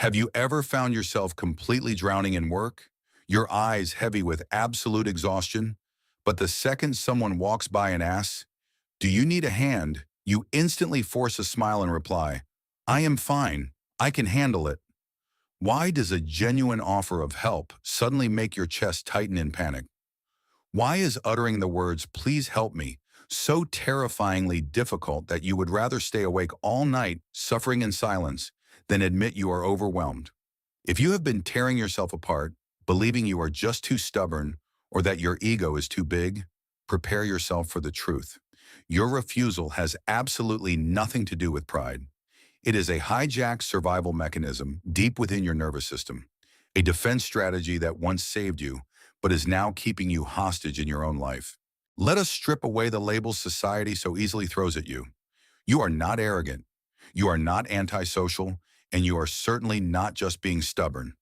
Have you ever found yourself completely drowning in work, your eyes heavy with absolute exhaustion, but the second someone walks by and asks, "Do you need a hand?" you instantly force a smile and reply, "I am fine. I can handle it." Why does a genuine offer of help suddenly make your chest tighten in panic? Why is uttering the words, "Please help me," so terrifyingly difficult that you would rather stay awake all night suffering in silence than admit you are overwhelmed? If you have been tearing yourself apart, believing you are just too stubborn or that your ego is too big, prepare yourself for the truth. Your refusal has absolutely nothing to do with pride. It is a hijacked survival mechanism deep within your nervous system, a defense strategy that once saved you, but is now keeping you hostage in your own life. Let us strip away the labels society so easily throws at you. You are not arrogant. You are not antisocial, and you are certainly not just being stubborn.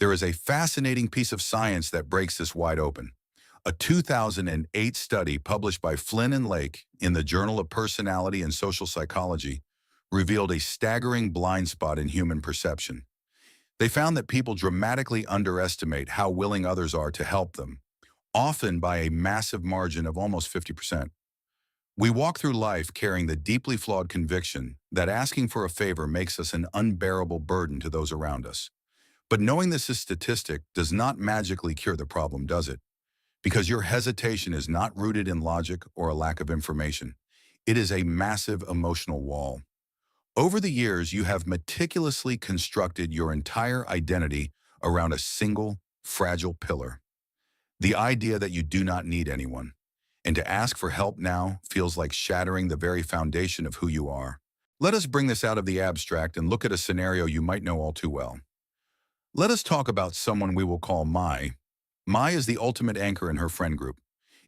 There is a fascinating piece of science that breaks this wide open. A 2008 study published by Flynn and Lake in the Journal of Personality and Social Psychology revealed a staggering blind spot in human perception. They found that people dramatically underestimate how willing others are to help them, often by a massive margin of almost 50%. We walk through life carrying the deeply flawed conviction that asking for a favor makes us an unbearable burden to those around us. But knowing this is statistic does not magically cure the problem, does it? Because your hesitation is not rooted in logic or a lack of information. It is a massive emotional wall. Over the years, you have meticulously constructed your entire identity around a single, fragile pillar. The idea that you do not need anyone. And to ask for help now feels like shattering the very foundation of who you are. Let us bring this out of the abstract and look at a scenario you might know all too well. Let us talk about someone we will call Mai. Mai is the ultimate anchor in her friend group.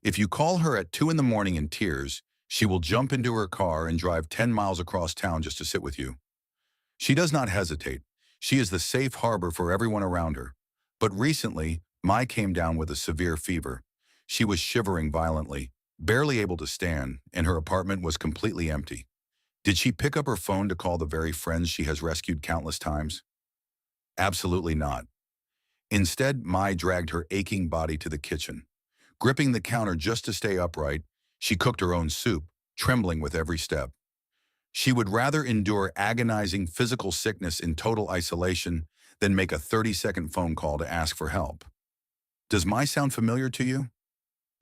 If you call her at 2 in the morning in tears, she will jump into her car and drive 10 miles across town just to sit with you. She does not hesitate. She is the safe harbor for everyone around her. But recently, Mai came down with a severe fever. She was shivering violently, barely able to stand, and her apartment was completely empty. Did she pick up her phone to call the very friends she has rescued countless times? Absolutely not. Instead, Mai dragged her aching body to the kitchen. Gripping the counter just to stay upright, she cooked her own soup, trembling with every step. She would rather endure agonizing physical sickness in total isolation than make a 30-second phone call to ask for help. Does Mai sound familiar to you?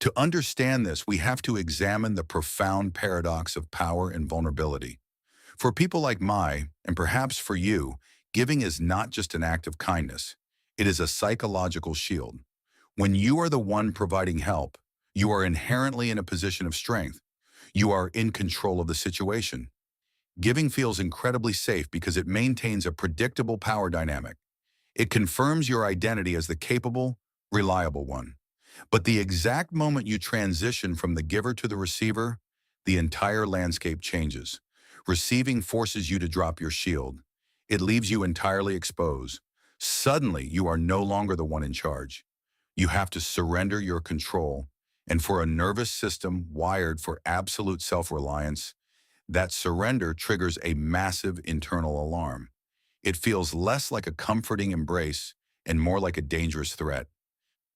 To understand this, we have to examine the profound paradox of power and vulnerability. For people like Mai, and perhaps for you, giving is not just an act of kindness. It is a psychological shield. When you are the one providing help, you are inherently in a position of strength. You are in control of the situation. Giving feels incredibly safe because it maintains a predictable power dynamic. It confirms your identity as the capable, reliable one. But the exact moment you transition from the giver to the receiver, the entire landscape changes. Receiving forces you to drop your shield. It leaves you entirely exposed. Suddenly, you are no longer the one in charge. You have to surrender your control. And for a nervous system wired for absolute self-reliance, that surrender triggers a massive internal alarm. It feels less like a comforting embrace and more like a dangerous threat.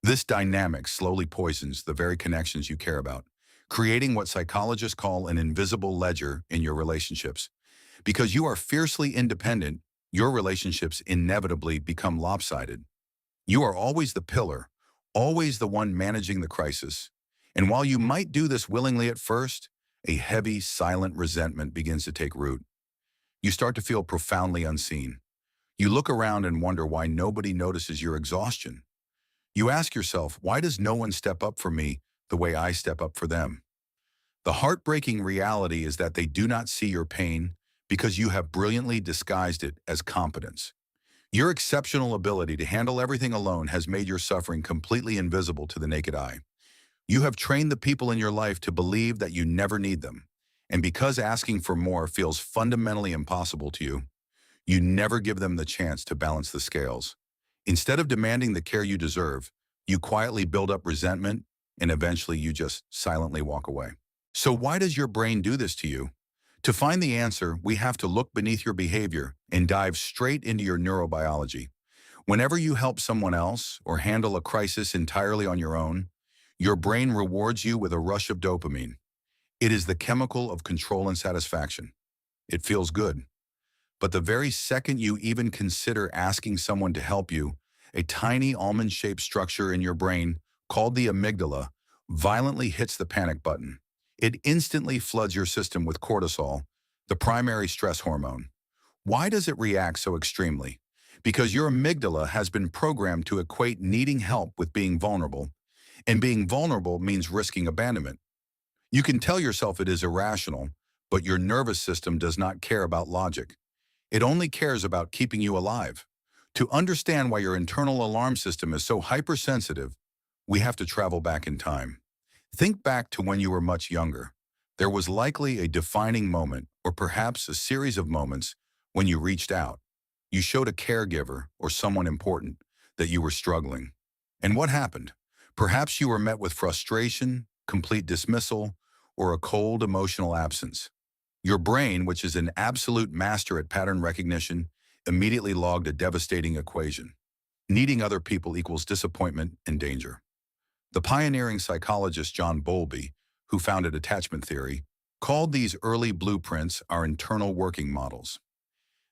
This dynamic slowly poisons the very connections you care about, creating what psychologists call an invisible ledger in your relationships. Because you are fiercely independent, your relationships inevitably become lopsided. You are always the pillar, always the one managing the crisis. And while you might do this willingly at first, a heavy, silent resentment begins to take root. You start to feel profoundly unseen. You look around and wonder why nobody notices your exhaustion. You ask yourself, why does no one step up for me the way I step up for them? The heartbreaking reality is that they do not see your pain because you have brilliantly disguised it as competence. Your exceptional ability to handle everything alone has made your suffering completely invisible to the naked eye. You have trained the people in your life to believe that you never need them. And because asking for more feels fundamentally impossible to you, you never give them the chance to balance the scales. Instead of demanding the care you deserve, you quietly build up resentment, and eventually you just silently walk away. So why does your brain do this to you? To find the answer, we have to look beneath your behavior and dive straight into your neurobiology. Whenever you help someone else or handle a crisis entirely on your own, your brain rewards you with a rush of dopamine. It is the chemical of control and satisfaction. It feels good. But the very second you even consider asking someone to help you, a tiny almond-shaped structure in your brain, called the amygdala, violently hits the panic button. It instantly floods your system with cortisol, the primary stress hormone. Why does it react so extremely? Because your amygdala has been programmed to equate needing help with being vulnerable, and being vulnerable means risking abandonment. You can tell yourself it is irrational, but your nervous system does not care about logic. It only cares about keeping you alive. To understand why your internal alarm system is so hypersensitive, we have to travel back in time. Think back to when you were much younger. There was likely a defining moment, or perhaps a series of moments, when you reached out. You showed a caregiver or someone important that you were struggling. And what happened? Perhaps you were met with frustration, complete dismissal, or a cold emotional absence. Your brain, which is an absolute master at pattern recognition, immediately logged a devastating equation. Needing other people equals disappointment and danger. The pioneering psychologist John Bowlby, who founded attachment theory, called these early blueprints our internal working models.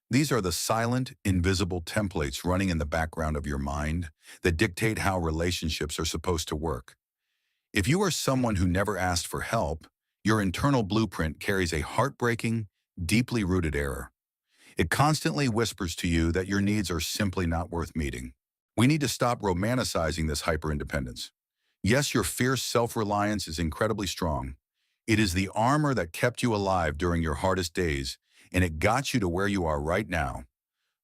These are the silent, invisible templates running in the background of your mind that dictate how relationships are supposed to work. If you are someone who never asked for help, your internal blueprint carries a heartbreaking, deeply rooted error. It constantly whispers to you that your needs are simply not worth meeting. We need to stop romanticizing this hyperindependence. Yes, your fierce self-reliance is incredibly strong. It is the armor that kept you alive during your hardest days, and it got you to where you are right now.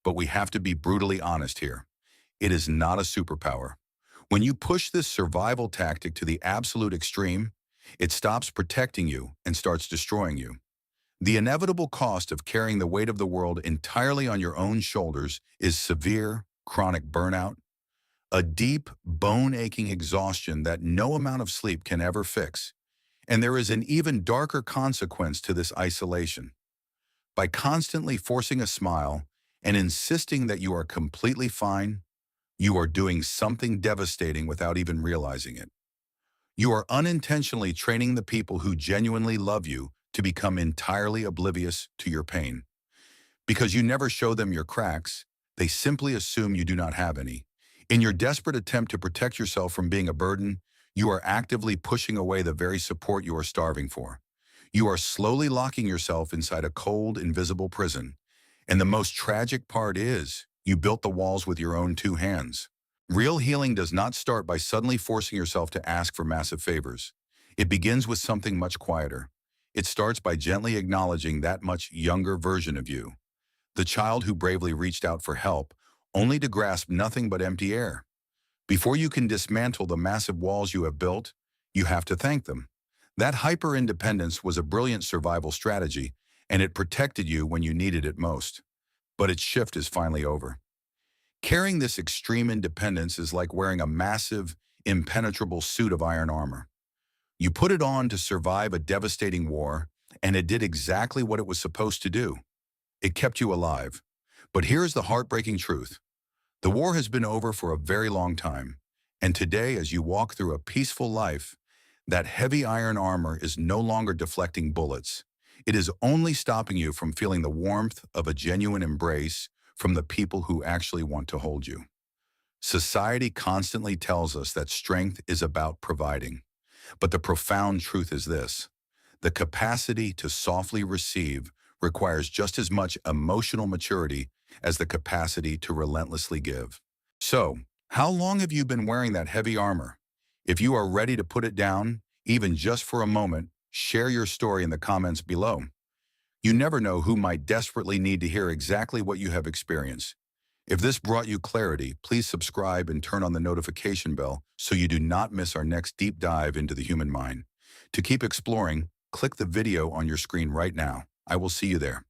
But we have to be brutally honest here. It is not a superpower. When you push this survival tactic to the absolute extreme, it stops protecting you and starts destroying you. The inevitable cost of carrying the weight of the world entirely on your own shoulders is severe, chronic burnout, a deep, bone-aching exhaustion that no amount of sleep can ever fix. And there is an even darker consequence to this isolation. By constantly forcing a smile and insisting that you are completely fine, you are doing something devastating without even realizing it. You are unintentionally training the people who genuinely love you to become entirely oblivious to your pain. Because you never show them your cracks, they simply assume you do not have any. In your desperate attempt to protect yourself from being a burden, you are actively pushing away the very support you are starving for. You are slowly locking yourself inside a cold, invisible prison. And the most tragic part is, you built the walls with your own two hands. Real healing does not start by suddenly forcing yourself to ask for massive favors. It begins with something much quieter. It starts by gently acknowledging that much younger version of you. The child who bravely reached out for help, only to grasp nothing but empty air. Before you can dismantle the massive walls you have built, you have to thank them. That hyper-independence was a brilliant survival strategy, and it protected you when you needed it most. But its shift is finally over. Carrying this extreme independence is like wearing a massive, impenetrable suit of iron armor. You put it on to survive a devastating war, and it did exactly what it was supposed to do. It kept you alive. But here's the heartbreaking truth. The war has been over for a very long time, and today, as you walk through a peaceful life, that heavy iron armor is no longer deflecting bullets. It is only stopping you from feeling the warmth of a genuine embrace from the people who actually want to hold you. Society constantly tells us that strength is about providing. But the profound truth is this: the capacity to softly receive requires just as much emotional maturity as the capacity to relentlessly give. So, how long have you been wearing that heavy armor? If you are ready to put it down, even just for a moment, share your story in the comments below. You never know who might desperately need to hear exactly what you have experienced. If this brought you clarity, please subscribe and turn on the notification bell so you do not miss our next deep dive into the human mind. To keep exploring, click the video on your screen right now. I will see you there.